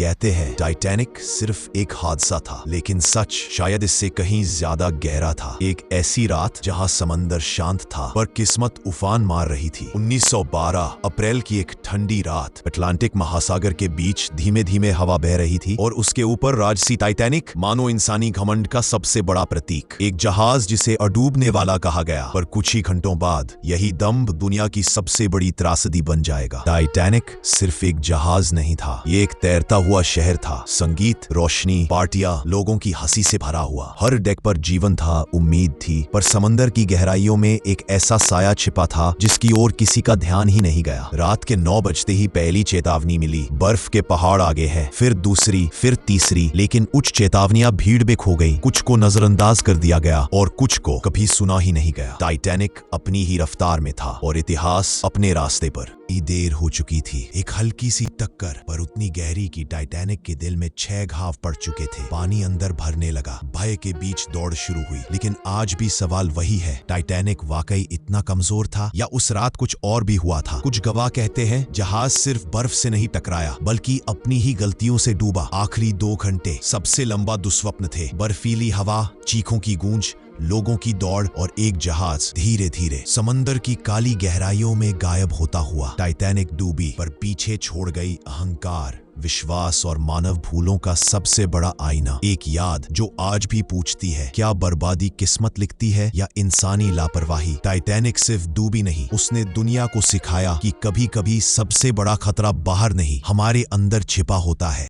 कहते हैं टाइटैनिक सिर्फ एक हादसा था, लेकिन सच शायद इससे कहीं ज्यादा गहरा था। एक ऐसी रात जहां समंदर शांत था पर किस्मत उफान मार रही थी। 1912 अप्रैल की एक ठंडी रात, अटलांटिक महासागर के बीच धीमे धीमे हवा बह रही थी और उसके ऊपर राजसी टाइटैनिक मानो इंसानी घमंड का सबसे बड़ा प्रतीक, एक जहाज जिसे अडूबने वाला कहा गया, पर कुछ ही घंटों बाद यही दंभ दुनिया की सबसे बड़ी त्रासदी बन जाएगा। टाइटैनिक सिर्फ एक जहाज नहीं था, ये एक तैरता हुआ शहर था। संगीत, रोशनी, पार्टियां, लोगों की हंसी से भरा हुआ। हर डेक पर जीवन था, उम्मीद थी, पर समंदर की गहराइयों में एक ऐसा साया छिपा था जिसकी ओर किसी का ध्यान ही नहीं गया। रात के 9 बजते ही पहली चेतावनी मिली, बर्फ के पहाड़ आगे है। फिर दूसरी, फिर तीसरी, लेकिन उच्च चेतावनियां भीड़ में खो गई। कुछ को नजरअंदाज कर दिया गया और कुछ को कभी सुना ही नहीं गया। टाइटैनिक अपनी ही रफ्तार में था और इतिहास अपने रास्ते पर। देर हो चुकी थी, एक हल्की सी टक्कर पर उतनी गहरी कि टाइटैनिक के दिल में 6 घाव पड़ चुके थे। पानी अंदर भरने लगा, भय के बीच दौड़ शुरू हुई। लेकिन आज भी सवाल वही है, टाइटैनिक वाकई इतना कमजोर था या उस रात कुछ और भी हुआ था? कुछ गवाह कहते हैं जहाज सिर्फ बर्फ से नहीं टकराया बल्कि अपनी ही गलतियों से डूबा। आखिरी 2 घंटे सबसे लंबा दुस्वप्न थे। बर्फीली हवा, चीखों की गूंज, लोगों की दौड़ और एक जहाज धीरे धीरे समंदर की काली गहराइयों में गायब होता हुआ। टाइटैनिक डूबी पर पीछे छोड़ गई अहंकार, विश्वास और मानव भूलों का सबसे बड़ा आईना। एक याद जो आज भी पूछती है, क्या बर्बादी किस्मत लिखती है या इंसानी लापरवाही? टाइटैनिक सिर्फ डूबी नहीं, उसने दुनिया को सिखाया कि कभी कभी सबसे बड़ा खतरा बाहर नहीं, हमारे अंदर छिपा होता है।